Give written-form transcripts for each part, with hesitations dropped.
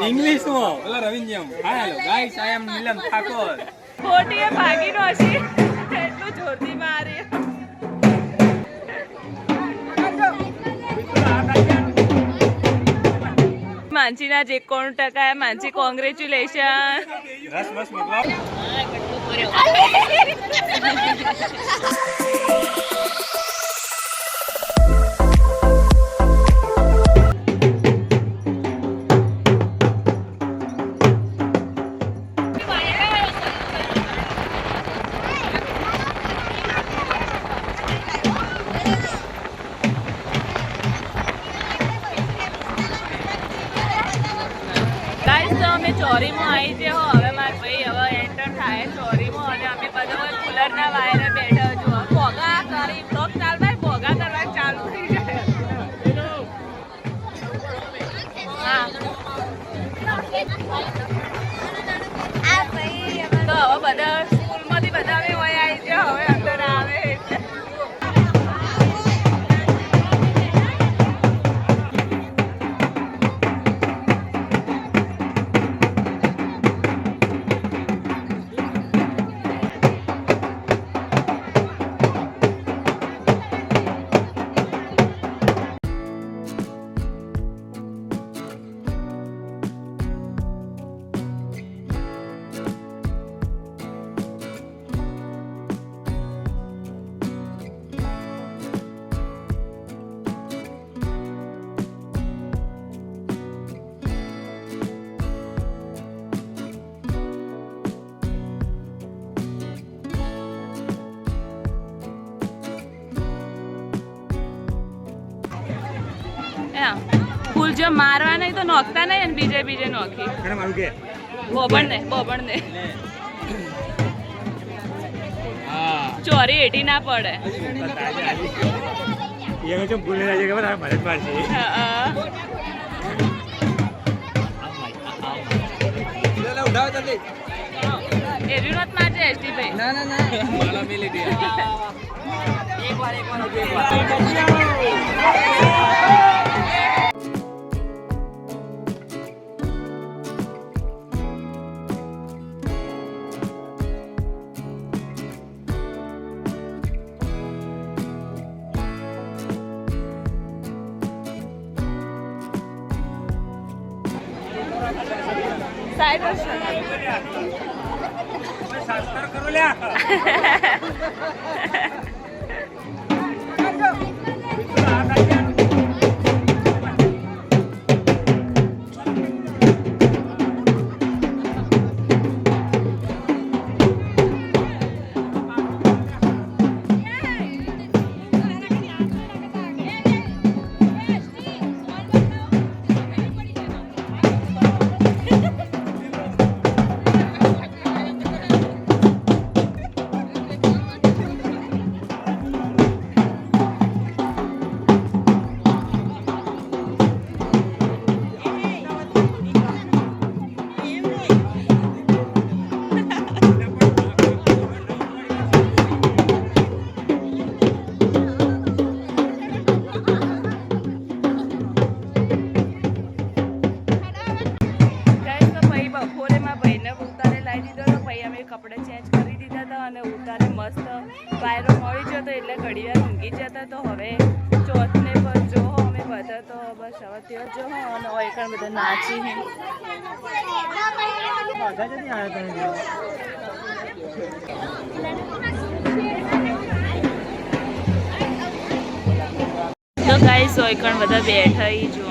English में बोला Ravindram hi hello guys I am Neelam Thakur ખોટી ભાગી નો હશે એટલું જોરથી મારે मानसीना जे 91% है मानसी कांग्रेचुलेशन रस बस मतलब ચોરીમાં આવી છે હવે મારા ભાઈ હવે એન્ટર થાય ચોરીમાં અને અમે બધા કુલરના વાયરે બેઠા છો ભોગા કરી બ્લોક ચાલતા ભોગા કરવા ચાલુ થઈ જાય હા તો હવે બધા સ્કૂલમાંથી બધા અમે હોય આવી છે હવે અંદર આવે એટલે ફૂલ જો મારવા નહીં તો નોખતા નહીં અને બીજે બીજે નોખી બોબણ ને ચોરી એટી ના પડે એવી વાત મારજે એસટી ભાઈ ના સાઈડ शास्त्र करो ल्या વાયરો મળી જતો એટલે ઘડીવાર ઊંઘી જતા તો હવે ચોથને પર જો અમે બધા તો બસ હવે તેઓ જો અને ઓયકણ બધા નાચી તો ગાઈસ ઓયકણ બધા બેઠા જો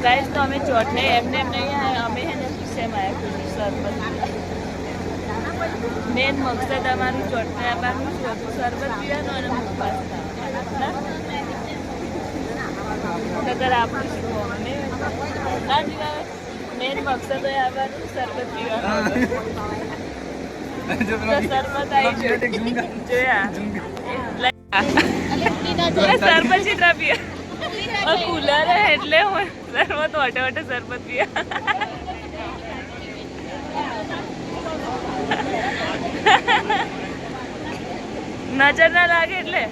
गाइस तो हमें चोटने एमने नहीं आए हमें है ना गुस्से में આવ્યા શરબત મેન મકસદ અમારું ચોટને આપવાનું શું હતું શરબત પીવાનું અને મુખવાસ અગર આપણું શું અમને ના પીવા મેન મકસદ હોય આવવાનું શરબત પીવાનું શરબત આવી જોયા શરબત ચિત્રા પીવા કુલર એટલે શરબત ઓટે ઓટે શરબત પીવા નજર ના લાગે એટલે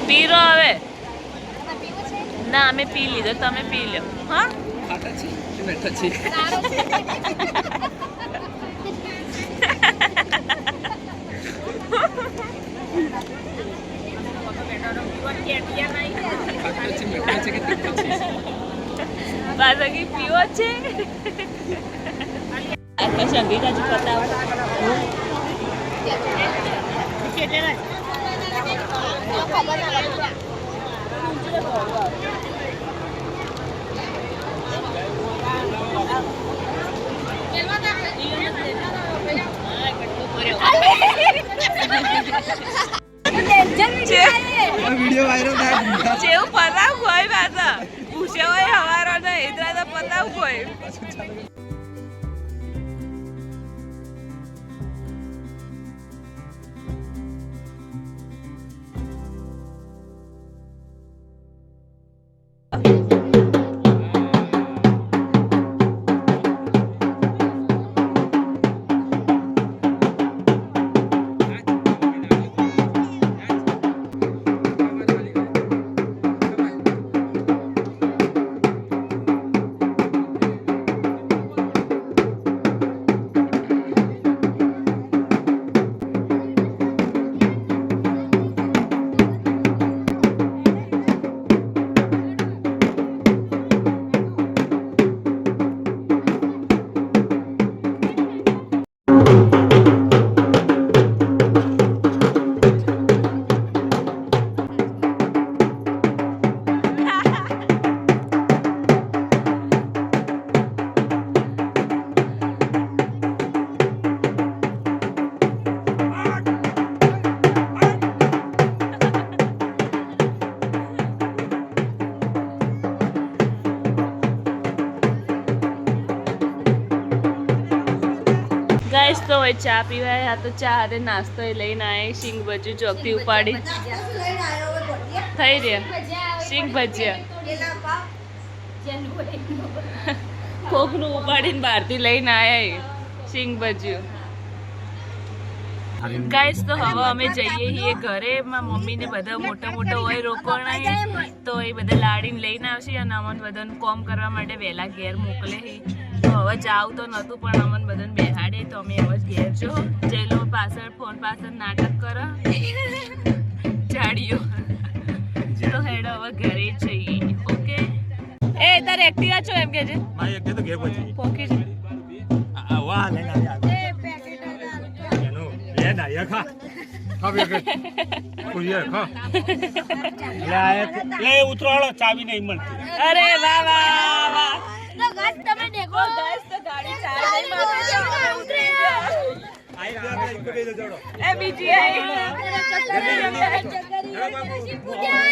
પીરો હવે ના અમે પી લીધો તમે પી લો હા બાકી પીવો છે સંગીતા જ બતાવો વિડિયો વાયરલ થાય જેવું પતાવ કોઈ પાછા પૂછ્યા હોય હવારો ને ઇતરા તો પતાવ કોઈ ગાઈસ તો હવે ચા પીવાય આ તો ચા હારે નાસ્તો એ લઈને આવે સિંગ ભજીયું ચોકથી ઉપાડી થઈ રહ્યા સિંગ ભજીયા કોકનું ઉપાડીને બહારથી લઈને આવ્યા સિંગ ભજીયું ગાઈસ તો હવે અમે જઈએ છીએ ઘરે મારા મમ્મીને બધા મોટા મોટા હોય રોકવાના તો એ બધા લાડીને લઈને આવશે અને અમને બધાને કોમ કરવા માટે વહેલા ઘેર મોકલે તો હવે જાવ તો નહોતું પણ અમને બધાને બેહાડે તો અમે હવે ઘેર જો જેલો પાછળ ફોન પાછળ નાટક કરો જાડીઓ તો હેડ હવે ઘરે જઈએ ઓકે એ તારે એક્ટિવા છો એમ કે છે ભાઈ એક તો ઘેર પછી પોકી છે વાહ લઈને આવ્યા એ પેકેટ એનો લે ના યા ખા ખા પેકેટ કુરિયર ખા લે ઉતરાળો ચાવી નહીં મળતી અરે વાહ વાહ વાહ તો ગાઈસ તમે દેખો ગાઈસ તો ગાડી ચાલ નહીં મારતી ઉતરી ગયો આઈ ગયા ઇકો બે જોડો એ બીજી આઈ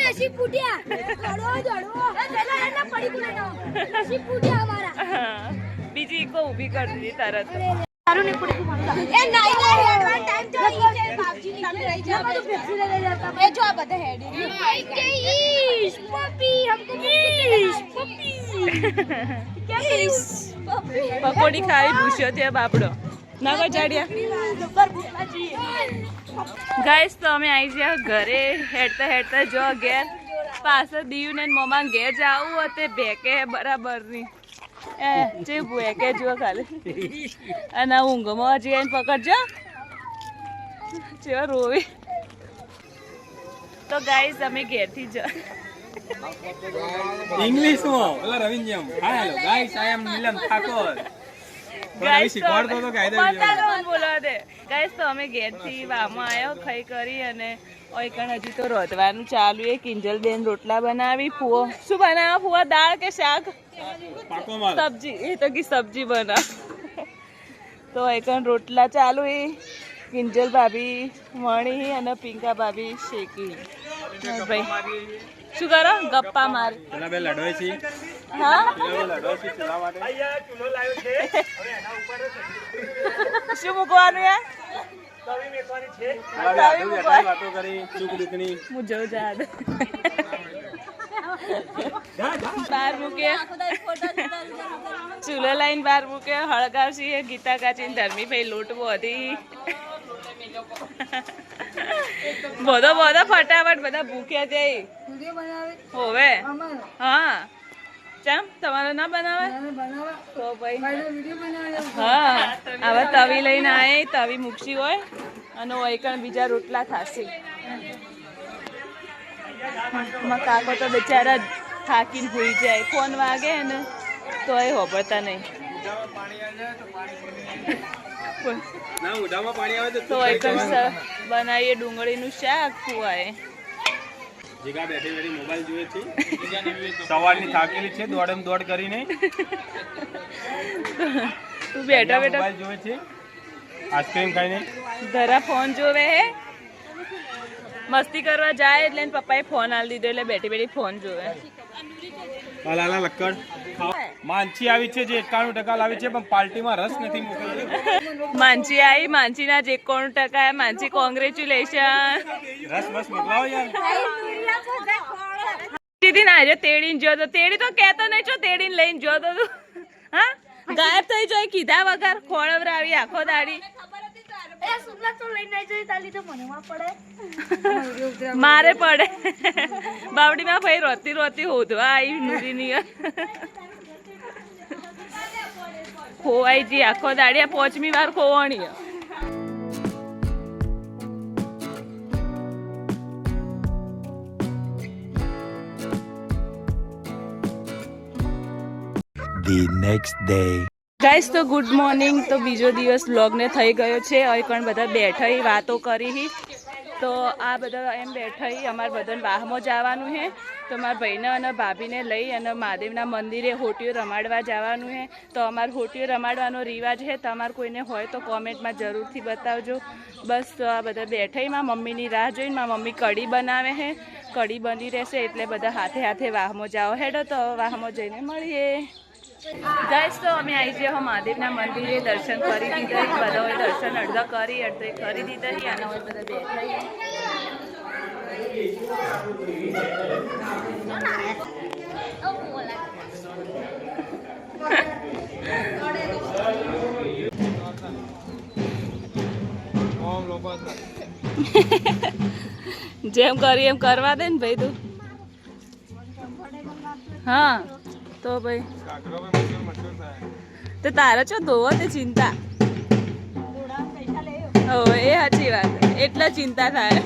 નસીબ ફૂટ્યા દોડો દોડો પેલા એના પડી ગુના નસીબ ફૂટ્યા અમારા બીજી ઇકો ઊભી કરી દીધી તરત સારું નહીં પડી એ નહીં હેડવાન ટાઈમ તો ઈ છે બાપજી ની તમે રહી જાઓ તો ફેક્સી લઈ જતા એ જો આ બધા હેડી કે ઈશ પપી हमको ઈશ પપી કે ઈશ પપી પકોડી ખાવી ભૂસ્યો છે બાપડો ના કોઈ જાડિયા ગાઈસ તો અમે આવી ગયા ઘરે હેડતા હેડતા જો ઘેર પાછળ દીવ ને મમ્મા ઘેર જાવું હોતે ભેકે બરાબરની એ જે ભેકે જો ખાલી અને ઊંઘમાં જઈને પકડજો જેવા રોવી તો ગાઈસ અમે ઘેરથી જ इंग्लिश में बोला Ravindram hi hello guys I am Neelam Thakur guys शिकवाड़तो तो कायदा बोला दे ગાઈસ તો અમે ઘેરથી વામો આવ્યો ખાઈ કરી અને ઓઈકણ હજી તો રોધવાનું ચાલુ એ કિંજલબેન રોટલા બનાવી ફુઓ શું બનાવો ફુવા દાળ કે શાક સબ્જી એ તો કી સબ્જી બના તો ઓઈકણ રોટલા ચાલુ એ કિંજલ ભાભી મણી અને પિંકા ભાભી શેકી ભાઈ શું કરો ગપ્પા માર પેલા બે લડવાય છે હા લડવાય છે ચૂલા માટે અહીંયા ચૂલો લાવ્યો છે હવે એના ઉપર શું મૂકવાનું યાર તવી મેકવાની છે તવી મૂકવાની વાતો કરી ચૂક દીકણી હું જઉં જાદ બાર મૂકે ચૂલો લાઈન બાર મૂકે હળગાવશી ગીતા કાચીને ધર્મી ભાઈ લોટવો હતી બધો ફટાફટ બધા ભૂખ્યા જાય હોવે હા ચમ તમારે ના બનાવે તો ભાઈ હા હવે તવી લઈને આવે તવી મૂકશી હોય અને ઓઈકણ બીજા રોટલા થાશે કાકો તો બિચારા થાકીને ભૂઈ જાય ફોન વાગે ને તો એ હોબળતા નહીં તો બનાવીએ ડુંગળીનું શાક ખુવાય જીગા બેઠી બેઠી મોબાઈલ જોવે છે સવારની થાકેલી છે દોડમ દોડ કરીને તું બેઠા મોબાઈલ જોવે છે આઈસ્ક્રીમ ખાઈને ધરા ફોન જોવે હે મસ્તી કરવા જાય એટલે પપ્પાએ ફોન આલી દીધો એટલે બેઠી બેઠી ફોન જોવે લાલા લક્કડ માનસી આવી છે જે 91% લાવી છે પણ પાર્ટીમાં રસ નથી મોકલ્યો માનસી આવી માનસીના જે 91% માનસી કોંગ્રેચ્યુલેશન રસ બસ મોકલાવો યાર દીદી ના જો તેડીને જો તો તેડી તો કહેતો નહીં છો તેડીને લઈને જો તો તું હા ગાયબ થઈ જોઈ કીધા વગર ખોળવરાવી આખો દાડી મારે પડે બાવડીમાં ભાઈ રોતી રોતી હોધવા આવી નુરીની ખોવાઈ જી આખો દાડી 5મી વાર ખોવાણી The next day. ગાઈસ તો ગુડ મોર્નિંગ તો બીજો દિવસ વ્લોગને થઈ ગયો છે અહીં પણ બધા બેઠા વાતો કરી તો આ બધા એમ બેઠા અમારે બધાને વાહમાં જવાનું છે તો મારા ભાઈને અને ભાભીને લઈ અને મહાદેવના મંદિરે હોટીઓ રમાડવા જવાનું છે તો અમારે હોટીઓ રમાડવાનો રિવાજ છે તમારે કોઈને હોય તો કોમેન્ટમાં જરૂરથી બતાવજો બસ તો આ બધા બેઠા મારા મમ્મીની રાહ જોઈને મારા મમ્મી કઢી બનાવે છે કઢી બની રહેશે એટલે બધા હાથે હાથે વાહમાં જાઓ હેડો તો વાહમાં જઈને મળીએ ગાઈસ તો અમે આવી ગયા મહાદેવના મંદિરે દર્શન કરી દીધા બધા દર્શન અડધા કરી દીધા અને બધા બેઠા જેમ કરી એમ કરવા દે ને ભાઈ તું હા તો ભાઈ તો તારા છો ધોવો તે ચિંતા હો એ સાચી વાત એટલે ચિંતા થાય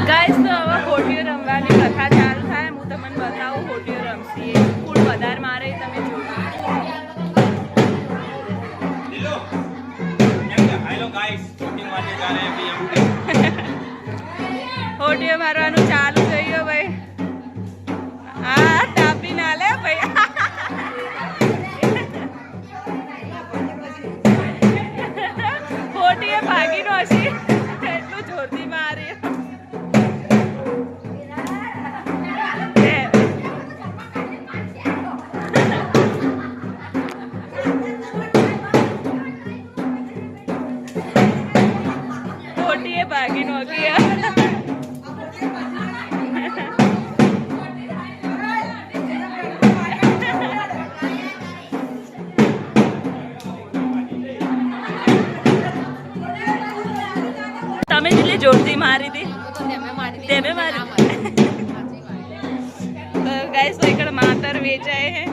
ગાઈસ તો હવે હોટીઓ રમવાની કથા ચાલુ થાય હું તમને બતાવું હોટીઓ રમશી ફૂલ વધારે મારે તમે જોજો હોટીઓ મારવાનું ચાલુ થઈ ગયો ભાઈ હા તાપી ના લે ભાઈ હોટીએ ભાગી નો હશી એટલું જોરથી મારી હોટીએ ભાગી નો ગયા તમે જેટલી જોરથી મારી હતી તેમે મારી તો ગાઈસ તો ఇక్కడ માતર વેચાય હે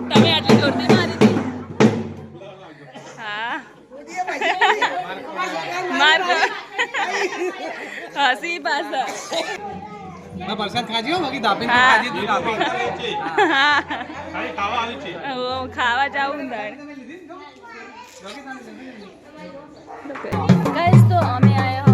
તમે આટલી જોરથી મારી હતી હા હસી પાછળ ના પ્રસાદ ખાજો બાકી દાપી હા. ખાજી તું દાપી હા ખાલી ખાવા આવી છે હું ખાવા જાઉં ગાઈસ તો અમે આયા